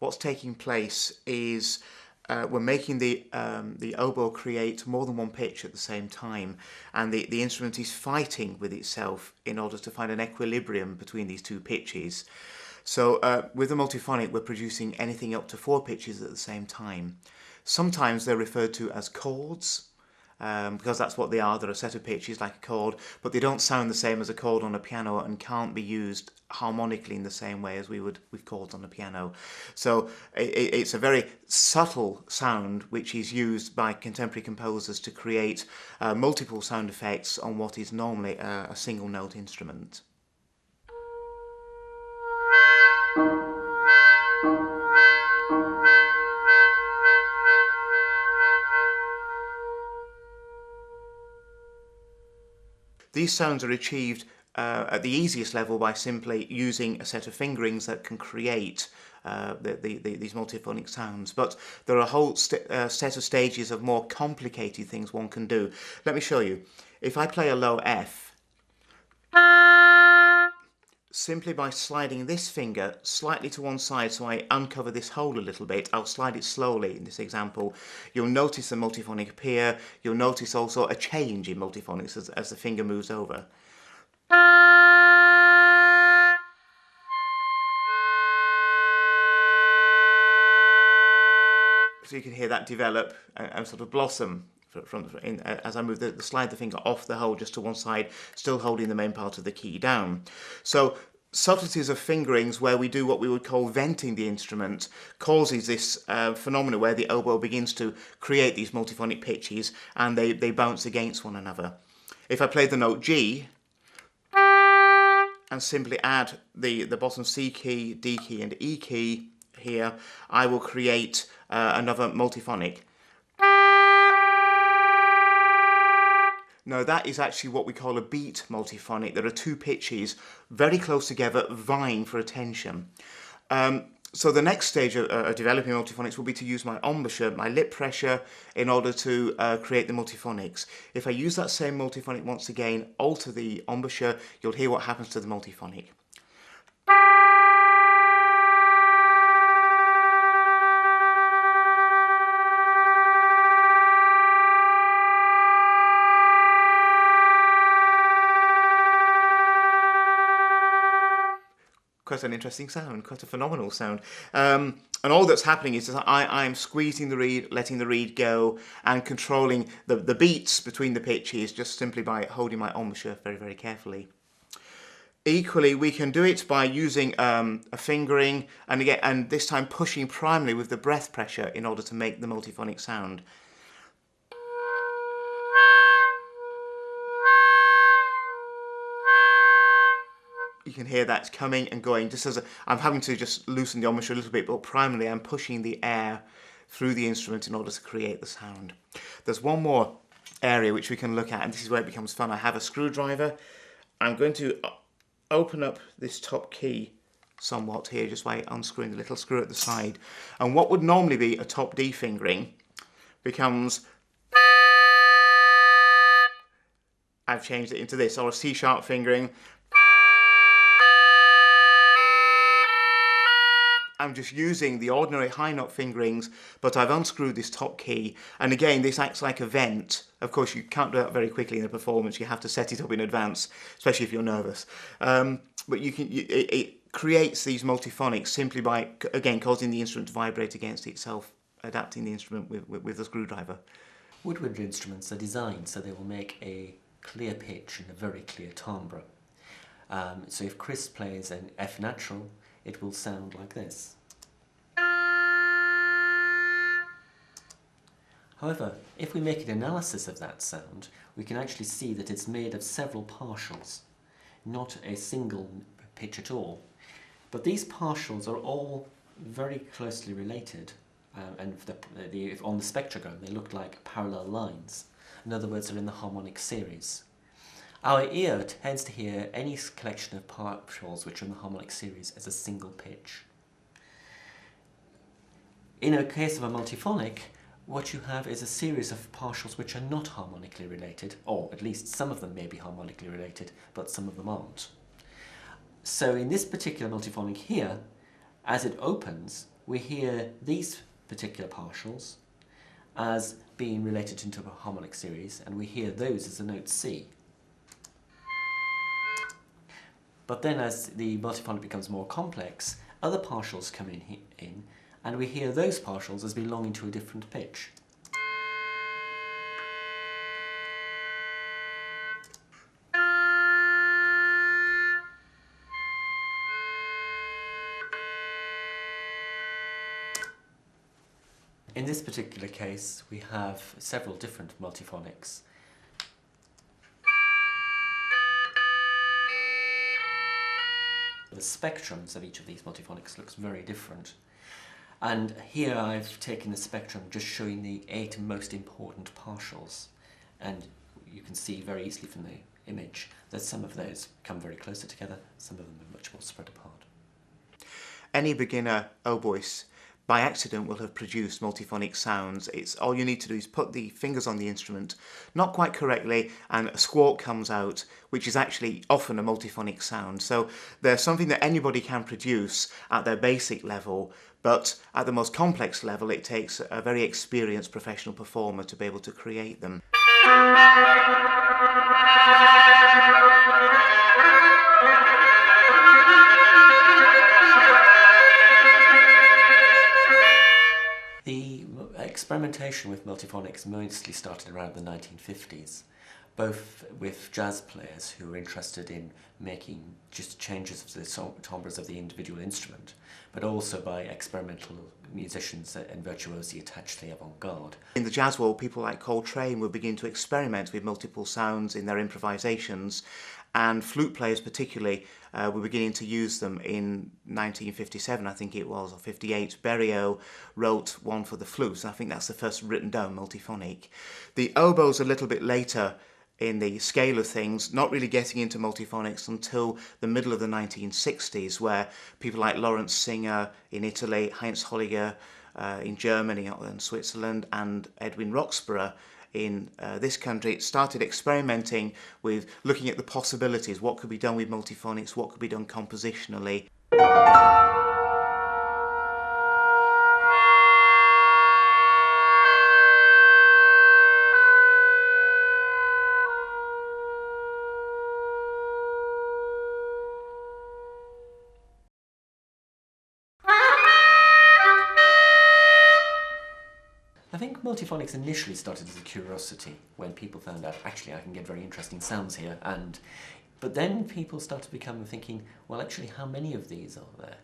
what's taking place is we're making the oboe create more than one pitch at the same time, and the instrument is fighting with itself in order to find an equilibrium between these two pitches. So with the multiphonic, we're producing anything up to 4 pitches at the same time. Sometimes they're referred to as chords, because that's what they are. They're a set of pitches like a chord, but they don't sound the same as a chord on a piano and can't be used harmonically in the same way as we would with chords on a piano. So it's a very subtle sound which is used by contemporary composers to create multiple sound effects on what is normally a single note instrument. These sounds are achieved at the easiest level by simply using a set of fingerings that can create these multiphonic sounds. But there are a whole set of stages of more complicated things one can do. Let me show you. If I play a low F, simply by sliding this finger slightly to one side so I uncover this hole a little bit, I'll slide it slowly in this example, you'll notice the multiphonic appear. You'll notice also a change in multiphonics as the finger moves over. So you can hear that develop and sort of blossom as I move slide the finger off the hole just to one side, still holding the main part of the key down. So subtleties of fingerings where we do what we would call venting the instrument causes this phenomenon where the oboe begins to create these multiphonic pitches and they bounce against one another. If I play the note G and simply add the bottom C key, D key and E key here, I will create another multiphonic. Now that is actually what we call a beat multiphonic. There are 2 pitches very close together vying for attention. So the next stage of developing multiphonics will be to use my embouchure, my lip pressure, in order to create the multiphonics. If I use that same multiphonic once again, alter the embouchure, you'll hear what happens to the multiphonic. Quite an interesting sound, quite a phenomenal sound. And all that's happening is that I'm squeezing the reed, letting the reed go, and controlling the beats between the pitches just simply by holding my embouchure very, very carefully. Equally, we can do it by using a fingering, and again, and this time pushing primarily with the breath pressure in order to make the multiphonic sound. You can hear that's coming and going, just as I'm having to just loosen the embouchure a little bit, but primarily I'm pushing the air through the instrument in order to create the sound. There's one more area which we can look at, and this is where it becomes fun. I have a screwdriver. I'm going to open up this top key somewhat here, just by unscrewing the little screw at the side. And what would normally be a top D fingering becomes... I've changed it into this, or a C sharp fingering. I'm just using the ordinary high note fingerings, but I've unscrewed this top key, and again this acts like a vent. Of course you can't do that very quickly in a performance, you have to set it up in advance, especially if you're nervous. But it creates these multiphonics simply by, again, causing the instrument to vibrate against itself, adapting the instrument with the screwdriver. Woodwind instruments are designed so they will make a clear pitch and a very clear timbre. So if Chris plays an F natural, it will sound like this. However, if we make an analysis of that sound, we can actually see that it's made of several partials, not a single pitch at all. But these partials are all very closely related, and on the spectrogram they look like parallel lines. In other words, they're in the harmonic series. Our ear tends to hear any collection of partials which are in the harmonic series as a single pitch. In a case of a multiphonic, what you have is a series of partials which are not harmonically related, or at least some of them may be harmonically related, but some of them aren't. So in this particular multiphonic here, as it opens, we hear these particular partials as being related into a harmonic series, and we hear those as the note C. But then as the multiphonic becomes more complex, other partials come in, and we hear those partials as belonging to a different pitch. In this particular case, we have several different multiphonics. The spectrums of each of these multiphonics looks very different. And here I've taken the spectrum just showing the 8 most important partials. And you can see very easily from the image that some of those come very closer together, some of them are much more spread apart. Any beginner oboist by accident will have produced multiphonic sounds. It's all you need to do is put the fingers on the instrument, not quite correctly, and a squawk comes out, which is actually often a multiphonic sound. So they're something that anybody can produce at their basic level, but at the most complex level it takes a very experienced professional performer to be able to create them. The experimentation with multiphonics mostly started around the 1950s, both with jazz players who were interested in making just changes of the timbres of the individual instrument, but also by experimental musicians and virtuosi attached to the avant-garde. In the jazz world, people like Coltrane would begin to experiment with multiple sounds in their improvisations, and flute players particularly were beginning to use them. In 1957, I think it was, or 58, Berio wrote one for the flute. I think that's the first written down multiphonic. The oboe's a little bit later in the scale of things, not really getting into multiphonics until the middle of the 1960s, where people like Lawrence Singer in Italy, Heinz Holliger in Germany and Switzerland, and Edwin Roxburgh in this country started experimenting with looking at the possibilities, what could be done with multiphonics, what could be done compositionally. I think multiphonics initially started as a curiosity when people found out, actually I can get very interesting sounds here, but then people started thinking, well actually how many of these are there?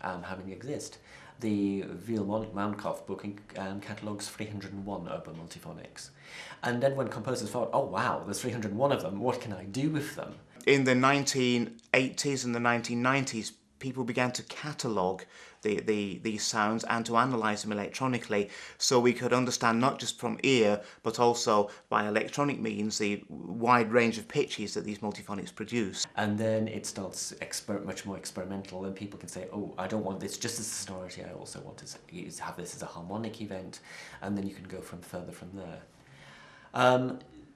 How many exist? The Viel-Mankoff book catalogues 301 oboe multiphonics. And then when composers thought, oh wow, there's 301 of them, what can I do with them? In the 1980s and the 1990s, people began to catalogue these sounds and to analyse them electronically, so we could understand not just from ear but also by electronic means the wide range of pitches that these multiphonics produce. And then it starts much more experimental, and people can say, oh, I don't want this just as a sonority, I also want to have this as a harmonic event, and then you can go further from there.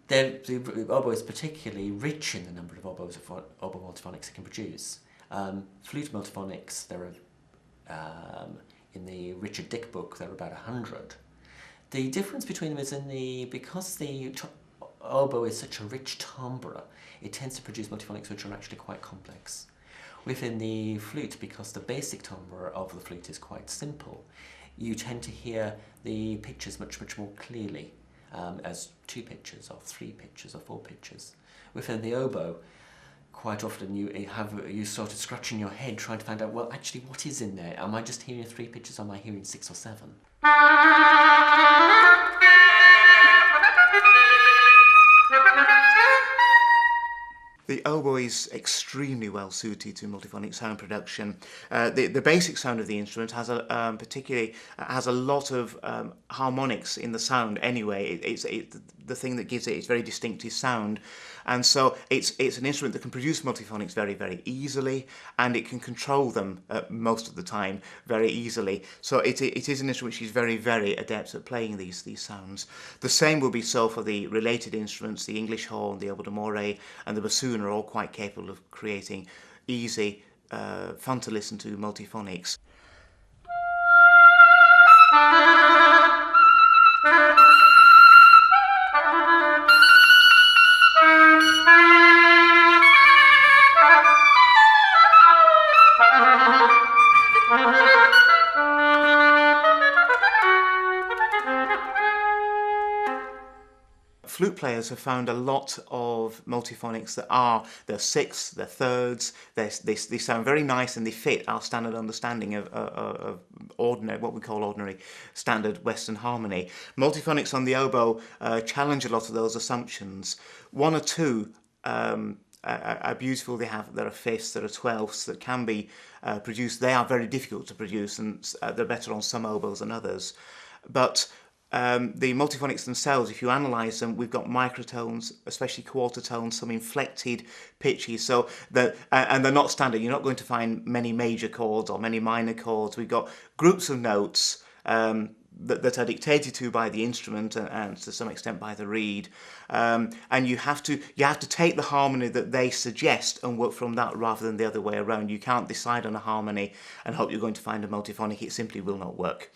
The oboe is particularly rich in the number of oboe multiphonics it can produce. Flute multiphonics, there are in the Richard Dick book, there are about 100. The difference between them is because the oboe is such a rich timbre, it tends to produce multiphonics which are actually quite complex. Within the flute, because the basic timbre of the flute is quite simple, you tend to hear the pitches much more clearly as 2 pitches or 3 pitches or 4 pitches. Within the oboe, quite often you started scratching your head trying to find out, well, actually, what is in there? Am I just hearing 3 pitches, or am I hearing 6 or 7? The oboe is extremely well suited to multiphonic sound production. The basic sound of the instrument has a lot of harmonics in the sound anyway. It's the thing that gives it its very distinctive sound, and so it's an instrument that can produce multiphonics very easily, and it can control them most of the time very easily. So it is an instrument which is very adept at playing these sounds. The same will be so for the related instruments. The English horn, the oboe d'amore, and the bassoon are all quite capable of creating easy, fun to listen to multiphonics. Flute players have found a lot of multiphonics that are their sixths, their thirds. They sound very nice and they fit our standard understanding of ordinary, what we call ordinary standard Western harmony. Multiphonics on the oboe challenge a lot of those assumptions. One or two are beautiful. There are fifths, there are twelfths that can be produced. They are very difficult to produce, and they're better on some oboes than others. But the multiphonics themselves, if you analyse them, we've got microtones, especially quarter tones, some inflected pitches. So and they're not standard. You're not going to find many major chords or many minor chords. We've got groups of notes that are dictated to by the instrument and to some extent by the reed, and you have to take the harmony that they suggest and work from that rather than the other way around. You can't decide on a harmony and hope you're going to find a multiphonic. It simply will not work.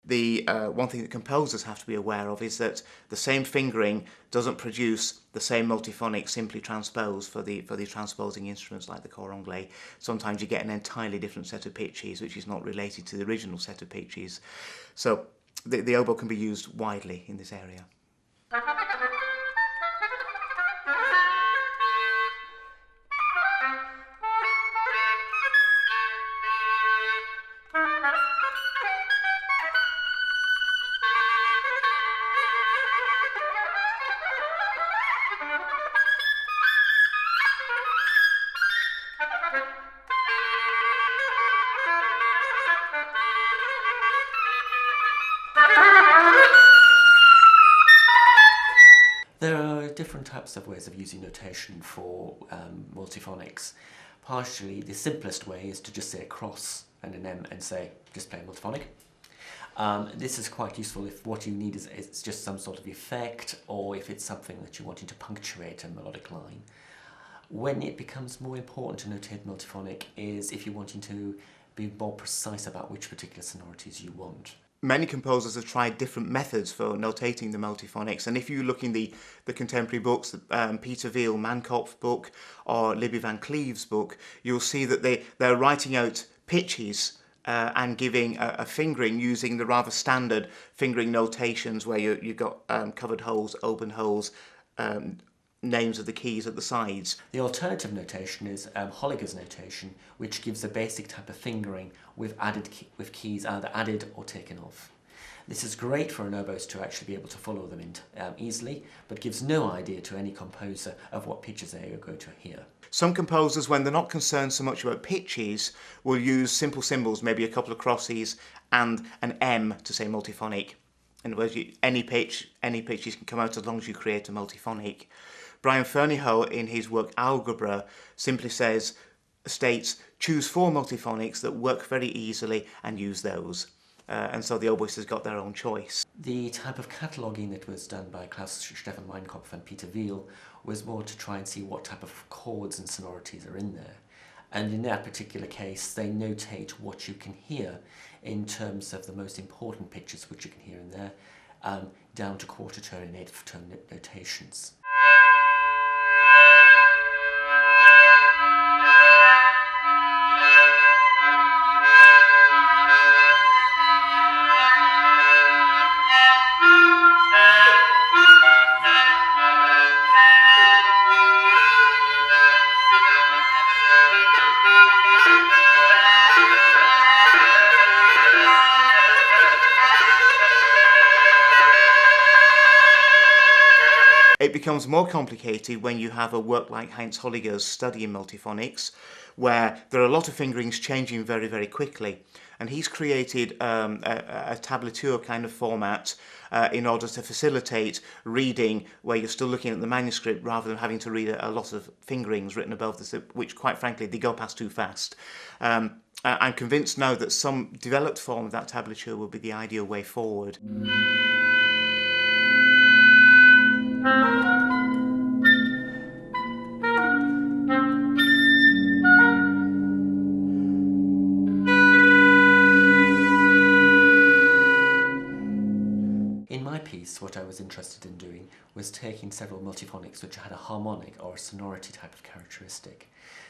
The one thing that composers have to be aware of is that the same fingering doesn't produce the same multiphonic simply transposed for the transposing instruments like the cor anglais. Sometimes you get an entirely different set of pitches which is not related to the original set of pitches. So the oboe can be used widely in this area. There are different types of ways of using notation for multiphonics. Partially, the simplest way is to just say a cross and an M and say, just play multiphonic. This is quite useful if what you need is it's just some sort of effect, or if it's something that you're wanting to punctuate a melodic line. When it becomes more important to notate multiphonic is if you're wanting to be more precise about which particular sonorities you want. Many composers have tried different methods for notating the multiphonics, and if you look in the contemporary books, Peter Veal, Mankopf's book, or Libby Van Cleve's book, you'll see that they're writing out pitches and giving a fingering using the rather standard fingering notations where you've got covered holes, open holes, names of the keys at the sides. The alternative notation is Holliger's notation, which gives a basic type of fingering with keys either added or taken off. This is great for an oboist to actually be able to follow them in easily, but gives no idea to any composer of what pitches they are going to hear. Some composers, when they're not concerned so much about pitches, will use simple symbols, maybe a couple of crosses and an M to say multiphonic. In other words, any pitches can come out as long as you create a multiphonic. Brian Fernyhough, in his work Algebra, simply states, choose 4 multiphonics that work very easily and use those. And so the oboist has got their own choice. The type of cataloguing that was done by Klaus-Stefan Meinkopf and Peter Veal was more to try and see what type of chords and sonorities are in there. And in that particular case, they notate what you can hear in terms of the most important pitches which you can hear in there, down to quarter tone and eighth tone notations. It becomes more complicated when you have a work like Heinz Holliger's study in multiphonics, where there are a lot of fingerings changing very, very quickly. and he's created a tablature kind of format in order to facilitate reading where you're still looking at the manuscript rather than having to read a lot of fingerings written above this, which quite frankly they go past too fast. I'm convinced now that some developed form of that tablature will be the ideal way forward. In my piece, what I was interested in doing was taking several multiphonics which had a harmonic or a sonority type of characteristic.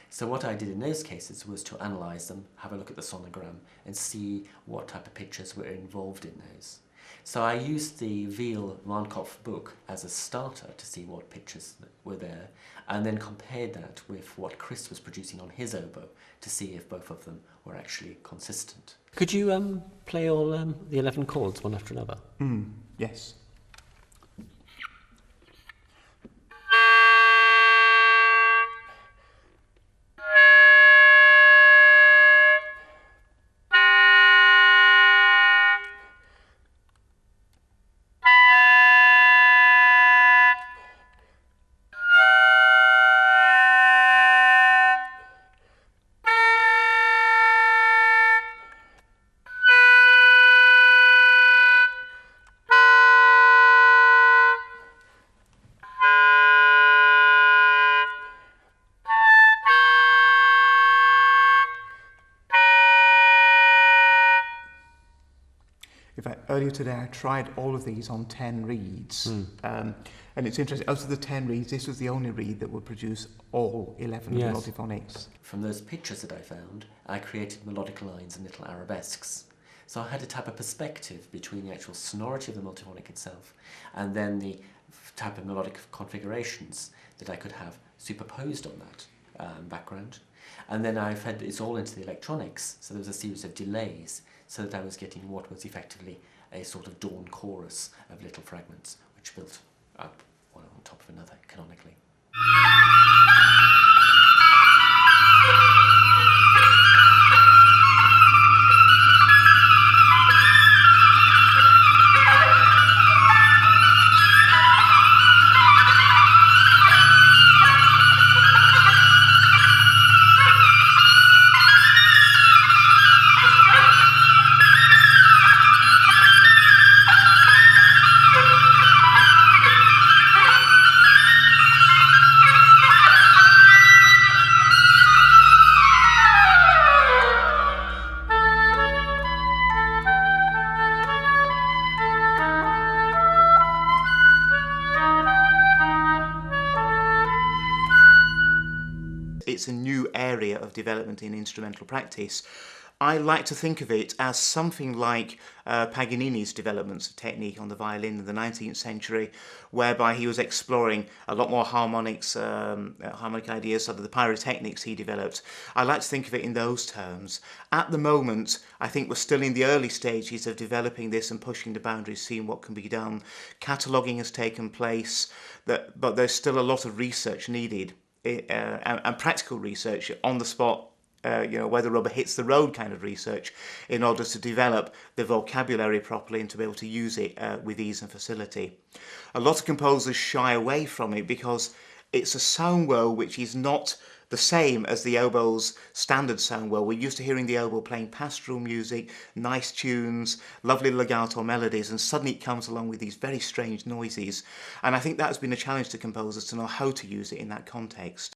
So what I did in those cases was to analyse them, have a look at the sonogram and see what type of pictures were involved in those. So I used the Veal-Markov book as a starter to see what pictures were there, and then compared that with what Chris was producing on his oboe to see if both of them were actually consistent. Could you play all the 11 chords one after another? Yes. In fact, earlier today I tried all of these on 10 reeds, and it's interesting, out of the 10 reeds, this was the only reed that would produce all 11 Yes. multiphonics. From those pictures that I found, I created melodic lines and little arabesques. So I had a type of perspective between the actual sonority of the multiphonic itself and then the type of melodic configurations that I could have superposed on that background. And then I fed this all into the electronics, so there was a series of delays, so that I was getting what was effectively a sort of dawn chorus of little fragments, which built up one on top of another canonically. It's a new area of development in instrumental practice. I like to think of it as something like Paganini's developments of technique on the violin in the 19th century, whereby he was exploring a lot more harmonics, harmonic ideas, sort of the pyrotechnics he developed. I like to think of it in those terms. At the moment, I think we're still in the early stages of developing this and pushing the boundaries, seeing what can be done. Cataloguing has taken place, but there's still a lot of research needed. And practical research on the spot, where the rubber hits the road kind of research, in order to develop the vocabulary properly and to be able to use it with ease and facility. A lot of composers shy away from it because it's a sound world which is not the same as the oboe's standard sound world. We're used to hearing the oboe playing pastoral music, nice tunes, lovely legato melodies, and suddenly it comes along with these very strange noises. And I think that's been a challenge to composers to know how to use it in that context.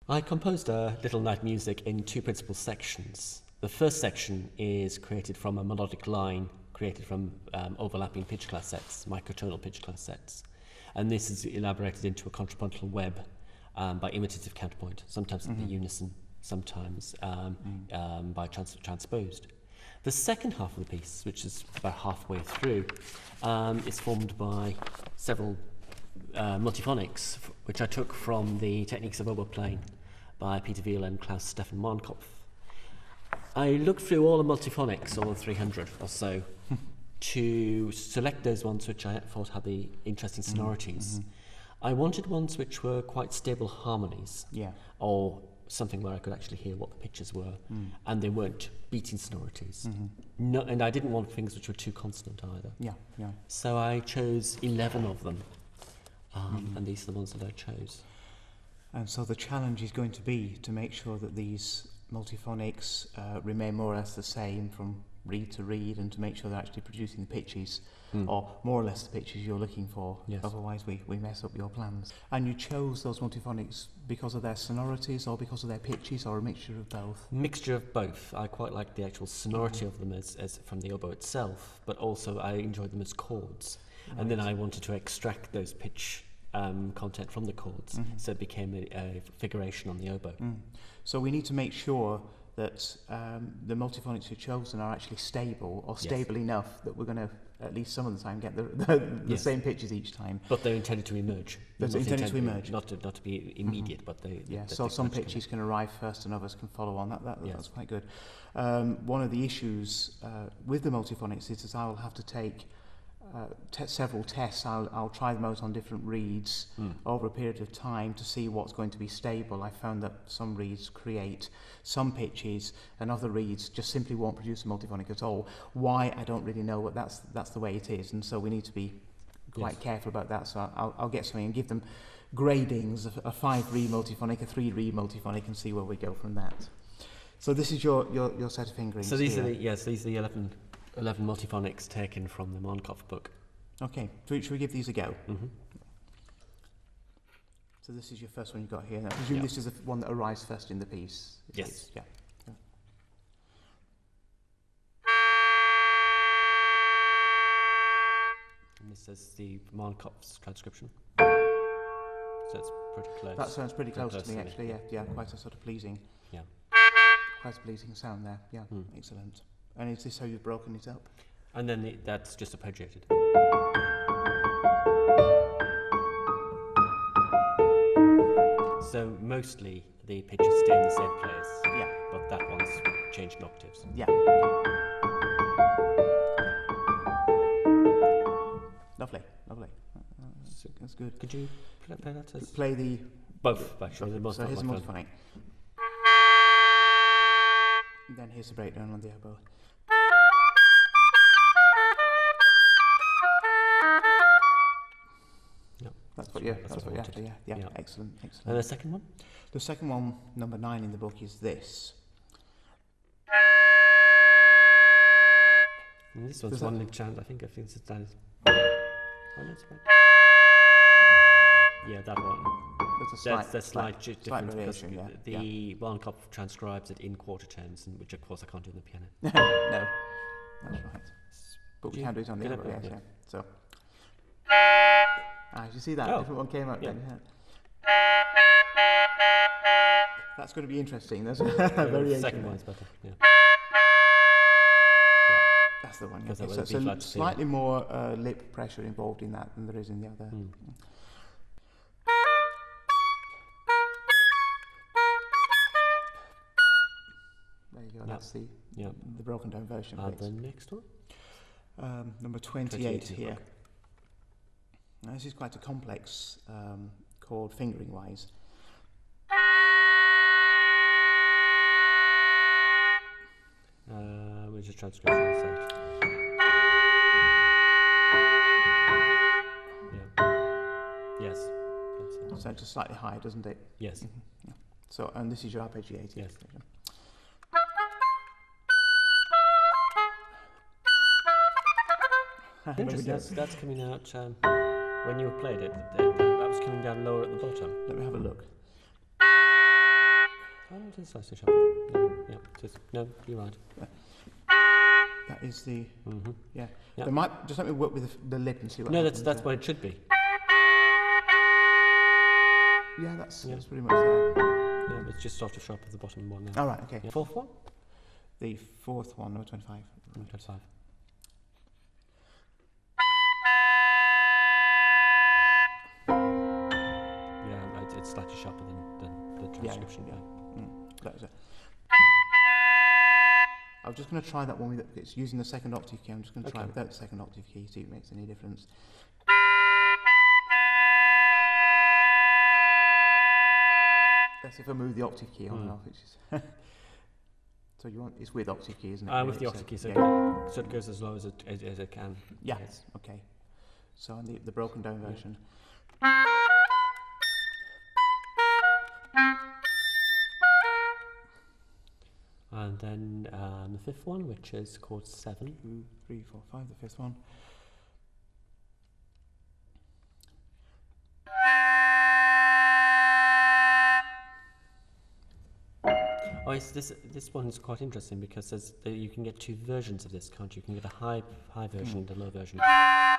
I composed a Little Night Music in two principal sections. The first section is created from a melodic line created from overlapping pitch class sets, microtonal pitch class sets. And this is elaborated into a contrapuntal web by imitative counterpoint, sometimes in the unison, sometimes by transposed. The second half of the piece, which is about halfway through, is formed by several multiphonics, which I took from the Techniques of Oboe Playing by Peter Veal and Klaus Stefan Marnkopf. I looked through all the multiphonics, all the 300 or so, to select those ones which I thought had the interesting sonorities. I wanted ones which were quite stable harmonies, or something where I could actually hear what the pitches were, and they weren't beating sonorities. No, and I didn't want things which were too constant either. So I chose 11 of them, and these are the ones that I chose. And so the challenge is going to be to make sure that these multiphonics remain more or less the same from reed to reed, and to make sure they're actually producing the pitches, or more or less the pitches you're looking for. Otherwise we mess up your plans. And you chose those multiphonics because of their sonorities, or because of their pitches, or a mixture of both? Mixture of both. I quite like the actual sonority of them as from the oboe itself, but also I enjoyed them as chords. And then I wanted to extract those pitch content from the chords, so it became a figuration on the oboe. So we need to make sure that the multiphonics you've chosen are actually stable, or stable enough that we're going to, at least some of the time, get the same pitches each time. But they're intended to emerge. They're intended to emerge. Not to be immediate, but they... so some pitches can arrive first and others can follow on. That's quite good. One of the issues with the multiphonics is that I will have to take several tests. I'll try them out on different reeds over a period of time to see what's going to be stable. I found that some reeds create some pitches and other reeds just simply won't produce a multiphonic at all. Why, I don't really know, but that's the way it is, and so we need to be quite careful about that. So I'll get something and give them gradings of a 5-reed multiphonic, a 3-reed multiphonic, and see where we go from that. So this is your set of fingerings. So these are the 11 multiphonics taken from the Marnkopf book. Okay, should we give these a go? So this is your first one you've got here. I presume this is the one that arrives first in the piece. Yes. Yeah. And this is the Marnkopf's transcription. So it's pretty close. That sounds pretty close to me, actually. Yeah, quite a sort of pleasing. Yeah. Quite a pleasing sound there. Yeah, excellent. And is this how you've broken it up? And then that's just arpeggiated. So mostly the pitches stay in the same place. Yeah. But that one's changed in octaves. Yeah. Lovely. That's good. Could you play that as... Play the... Both, actually. So here's the multiphonic. And then here's the breakdown on the oboe. That's what you're after, yeah. Excellent. And the second one? The second one, number 9 in the book, is this. And this one's one chant, I think it's down. Yeah, that one. There's a slight difference because the Marnkopf transcribes it in quarter tones, which of course I can't do on the piano. No, that's right. But we can do it on the oboe, yeah. So. Did you see that? Different one came out then. Yeah. That's going to be interesting. There's a variation. The second one's better. Yeah. That's the one. Okay. So slightly more lip pressure involved in that than there is in the other. There you go. That's the broken down version. The next one. Number 28 here. Now, this is quite a complex chord fingering wise. We'll just transcribe it. Yeah. Yes. So it's just slightly higher, doesn't it? Yes. Yeah. So, and this is your arpeggiated. Yes. Interesting. That's coming out when you played it. That was coming down lower at the bottom. Let me have a look. Oh, it is slightly sharp. No, yeah, no, you're right. That is the... Yeah. Yep. There might... Just let me work with the lip and see what No, happens. that's what it should be. Yeah, that's pretty much there. Yeah, it's just sort of sharp at the bottom one now. All right, okay. Yeah. Fourth one? The fourth one, number 25. Number 25. Yeah, it's slightly sharper than the transcription. Yeah. That was it. I'm just going to try that one with it's using the second octave key. I'm just going to try it without the second octave key, see if it makes any difference. That's if I move the octave key on and off, which is so you want it's with octave key, isn't it? With the octave key, so it goes as low as it can. Yeah. Yes. Okay. So on the broken down version. And then the fifth one, which is chord 7. 2, 3, 4, 5, the fifth one. Oh, yes, this one is quite interesting because you can get 2 versions of this, can't you? You can get a high version and a low version. I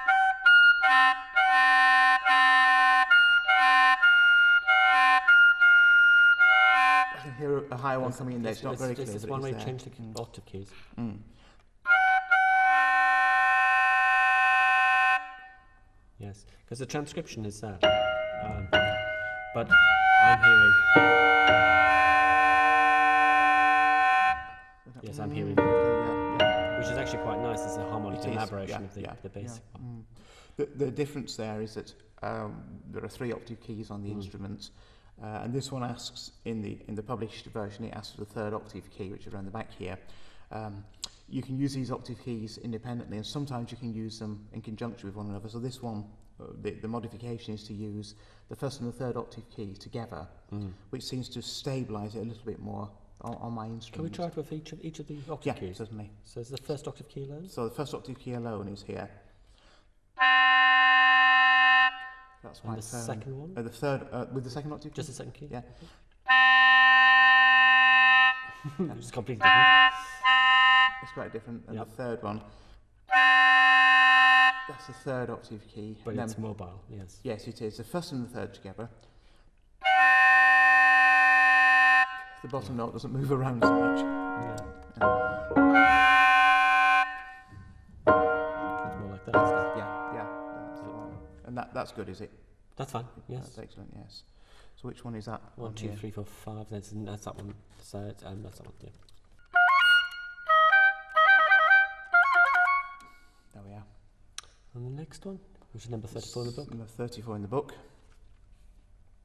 can hear a higher one coming in there. It's not very clear. This is one where you change the octave keys. Yes, because the transcription is that. But I'm hearing. Yes, I'm hearing. Which is actually quite nice. It's a harmonic elaboration of the basic one. The difference there is that there are 3 octave keys on the instrument, and this one asks in the published version it asks for the 3rd octave key, which is around the back here. You can use these octave keys independently, and sometimes you can use them in conjunction with one another. So this one, the modification is to use the 1st and the 3rd octave key together, which seems to stabilise it a little bit more on my instrument. Can we try it with each of the octave keys? Yeah, certainly. So is the 1st octave key alone? So the 1st octave key alone is here. That's and the second one? The 3rd, with the 2nd octave key? Just the 2nd key? Yeah. It's completely different. It's quite different. And the 3rd one, that's the 3rd octave key. But it's mobile, yes. Yes, it is. The 1st and the 3rd together. The bottom note doesn't move around so much. It's more like that, isn't it? Yeah. That's the one. And that's good, is it? That's fine, yes. That's excellent, yes. So which one is that? 1, 2, 3, 4, 5. That's that one. So that's that one. Yeah. There we are. And the next one, which is number 34 in the book. Number 34 in the book.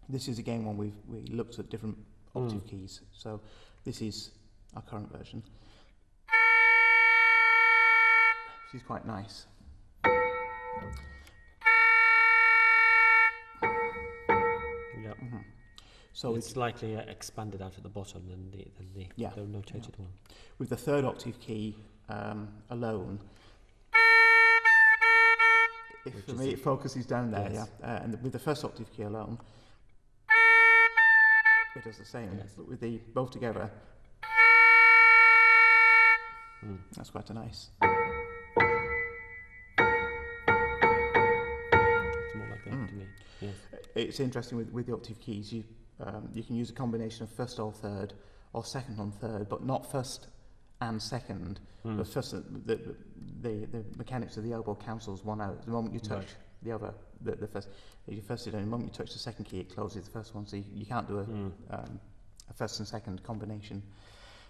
This is again one we looked at different octave keys. So this is our current version. Which is quite nice. Yeah. So it's slightly expanded out at the bottom than the notated one. With the 3rd octave key alone, for me it focuses down there, and with the 1st octave key alone, it does the same. But with the both together, that's quite a nice. It's more like that to me. Yes. It's interesting with the octave keys. You can use a combination of 1st or 3rd, or 2nd on 3rd, but not 1st and 2nd. But first, the mechanics of the oboe cancels one out. The moment you touch the other, the first, you first it, and the moment you touch the 2nd key, it closes the first one. So you can't do a 1st and 2nd combination.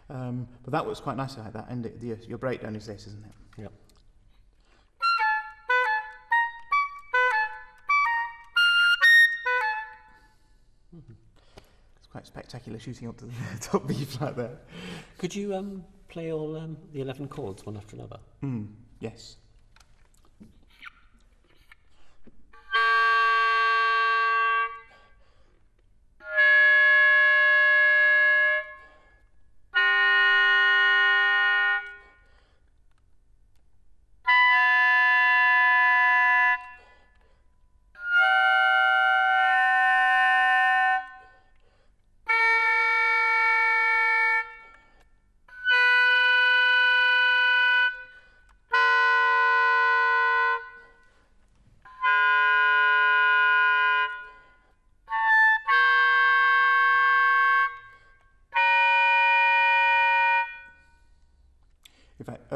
But that works quite nicely like that. And your breakdown is this, isn't it? Yep. It's quite spectacular shooting up to the top B flat there. Could you play all the 11 chords one after another? Yes.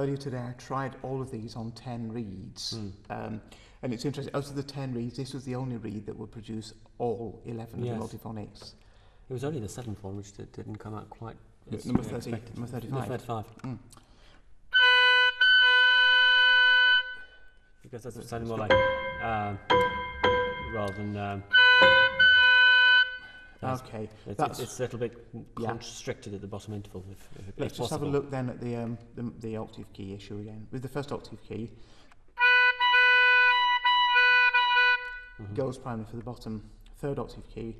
earlier today I tried all of these on 10 reeds. And it's interesting, out of the 10 reeds, this was the only reed that would produce all 11 Yes. of the multiphonics. It was only the 7th one which didn't come out quite as Number we 30, expected. number 35. Number 35. Because that's sounding more like rather than. Okay, it's a little bit constricted at the bottom interval. If let's just possible. have a look then at the octave key issue again. With the first octave key, goes primary for the bottom. Third octave key,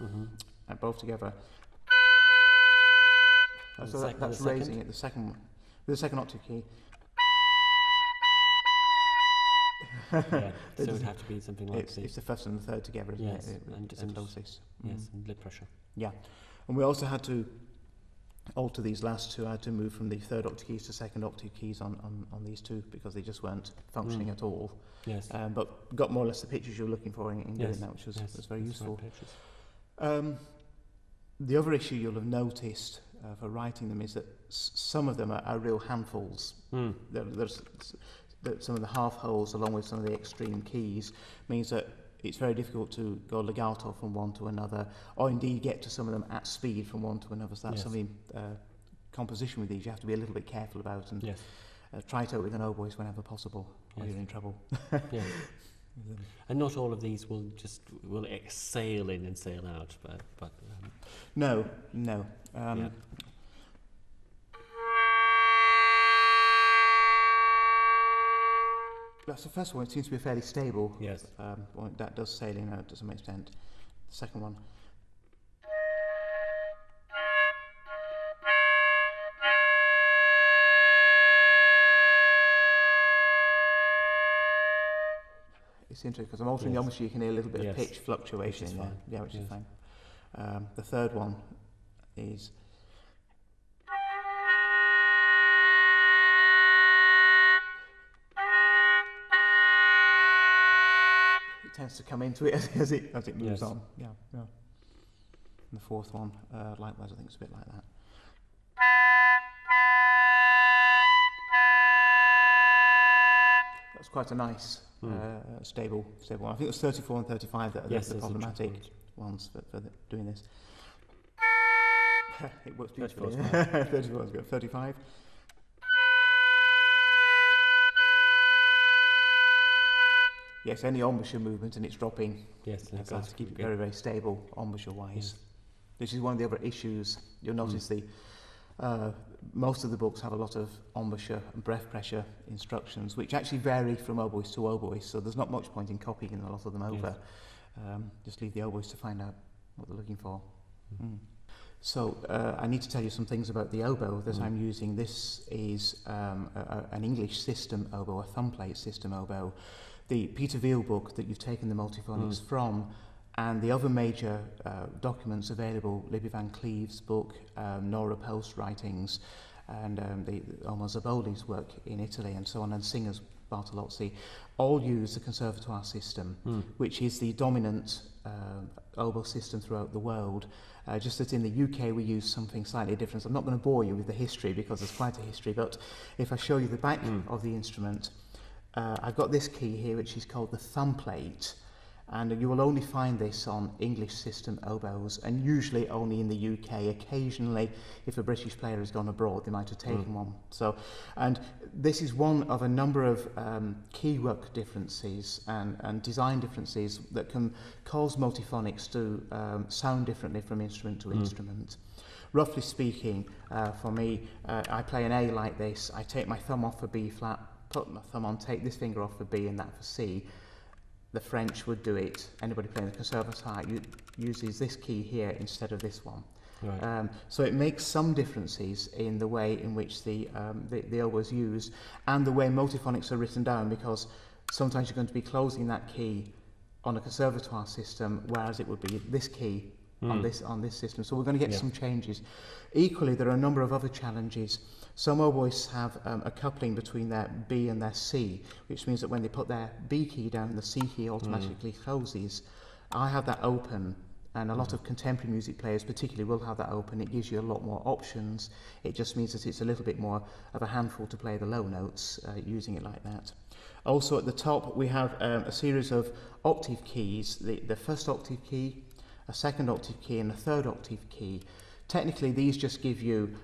and both together. So that's raising it. The second one, with the second octave key. So it would have to be something like it's the first and the third together, isn't yes, it? and It's closest. Yes, and lip pressure. Yeah, and we also had to alter these last two. I had to move from the third octave keys to second octave keys on these two because they just weren't functioning at all. Yes. But got more or less the pictures you were looking for in doing that, which was very useful. The other issue you'll have noticed for writing them is that some of them are real handfuls. There's some of the half holes along with some of the extreme keys means that it's very difficult to go legato from one to another, or indeed get to some of them at speed from one to another. So that's something composition with these you have to be a little bit careful about, and try it out with an oboist whenever possible, or you're in trouble. And not all of these will sail in and sail out, but no. That's the first one. It seems to be fairly stable. Yes. Well, that does sail in and out to some extent. The second one. It's interesting because I'm altering the embouchure. You can hear a little bit of pitch fluctuation in there. Yeah, which is fine. The third one is. It tends to come into it as it moves on. Yeah. And the fourth one, likewise, I think it's a bit like that. That's quite a nice, stable one. I think it was 34 and 35 that are the problematic ones for doing this. It works beautifully. 34 is good. 35. Yes, any embouchure movement and it's dropping. Yes, so I have to keep it very, very stable embouchure-wise. Yes. This is one of the other issues. You'll notice most of the books have a lot of embouchure and breath pressure instructions, which actually vary from oboist to oboist, so there's not much point in copying a lot of them over. Just leave the oboist to find out what they're looking for. So I need to tell you some things about the oboe that I'm using. This is an English system oboe, a thumb plate system oboe. The Peter Veal book that you've taken the multiphonics from, and the other major documents available, Libby Van Cleve's book, Nora Post's writings, and the Omar Zaboli's work in Italy, and so on, and Singer's Bartolozzi, all use the conservatoire system, which is the dominant oboe system throughout the world. Just that in the UK we use something slightly different. So I'm not going to bore you with the history because there's quite a history, but if I show you the back of the instrument, I've got this key here which is called the thumb plate, and you will only find this on English system oboes, and usually only in the UK. Occasionally, if a British player has gone abroad, they might have taken one. So, and this is one of a number of key work differences and design differences that can cause multiphonics to sound differently from instrument to instrument. Roughly speaking, for me, I play an A like this. I take my thumb off for B flat, put my thumb on, take this finger off for B and that for C. The French would do it. Anybody playing the conservatoire uses this key here instead of this one. Right. So it makes some differences in the way in which the oboe is used and the way multiphonics are written down, because sometimes you're going to be closing that key on a conservatoire system, whereas it would be this key on this system. So we're going to get some changes. Equally, there are a number of other challenges. Some oboists have a coupling between their B and their C, which means that when they put their B key down, the C key automatically closes. I have that open, And a lot of contemporary music players particularly will have that open. It gives you a lot more options. It just means that it's a little bit more of a handful to play the low notes using it like that. Also at the top we have a series of octave keys, the first octave key, a second octave key and a third octave key. Technically, these just give you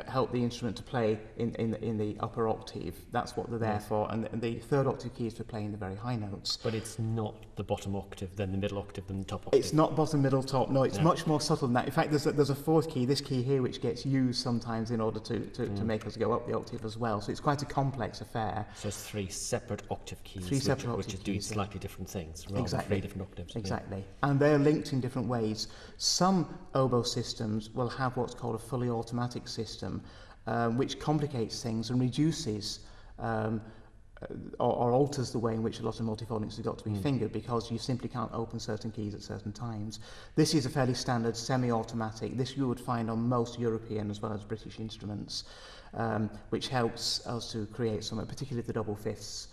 help the instrument to play in the upper octave. That's what they're there for. And the third octave key is for playing the very high notes. But it's not the bottom octave, then the middle octave, then the top octave. It's not bottom, middle, top. No, it's much more subtle than that. In fact, there's a fourth key, this key here, which gets used sometimes in order to make us go up the octave as well. So it's quite a complex affair. So it's 3 separate octave keys, which is doing slightly different things, rather than 3 different octaves. Exactly. Yeah. And they're linked in different ways. Some oboe systems will have what's called a fully automatic system, which complicates things and reduces or alters the way in which a lot of multiphonics have got to be fingered, because you simply can't open certain keys at certain times. This is a fairly standard semi-automatic. This you would find on most European as well as British instruments, which helps us to create something, particularly the double fifths.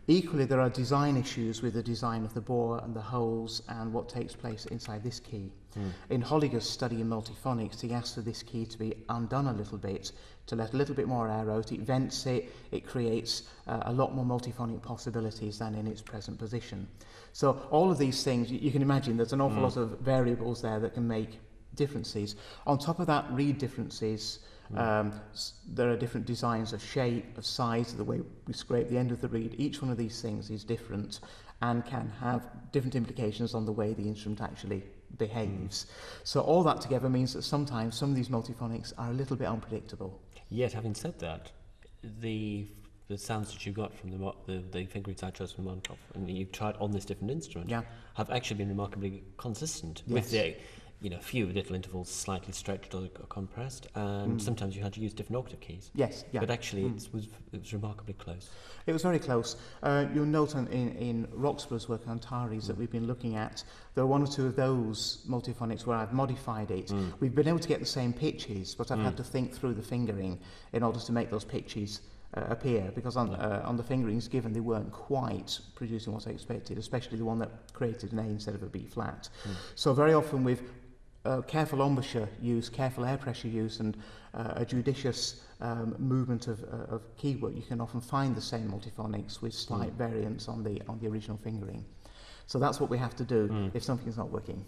Equally, there are design issues with the design of the bore and the holes and what takes place inside this key. In Holliger's study in multiphonics, he asked for this key to be undone a little bit, to let a little bit more air out. It vents it, it creates a lot more multiphonic possibilities than in its present position. So all of these things, you can imagine there's an awful lot of variables there that can make differences. On top of that, reed differences. There are different designs of shape, of size, of the way we scrape the end of the reed. Each one of these things is different and can have different implications on the way the instrument actually behaves. So all that together means that sometimes some of these multiphonics are a little bit unpredictable. Yet, having said that, the sounds that you got from the fingerings I chose from Montov, and you've tried on this different instrument, have actually been remarkably consistent with the few little intervals slightly stretched or compressed, and sometimes you had to use different octave keys. Yes, yeah. But actually it was remarkably close. It was very close. You'll note in Roxburgh's work on Taris that we've been looking at, there are one or two of those multiphonics where I've modified it. We've been able to get the same pitches, but I've had to think through the fingering in order to make those pitches appear, because on the fingerings given they weren't quite producing what I expected, especially the one that created an A instead of a B flat. So very often with careful embouchure use, careful air pressure use, and a judicious movement of keywork, you can often find the same multiphonics with slight variants on the original fingering. So that's what we have to do if something's not working.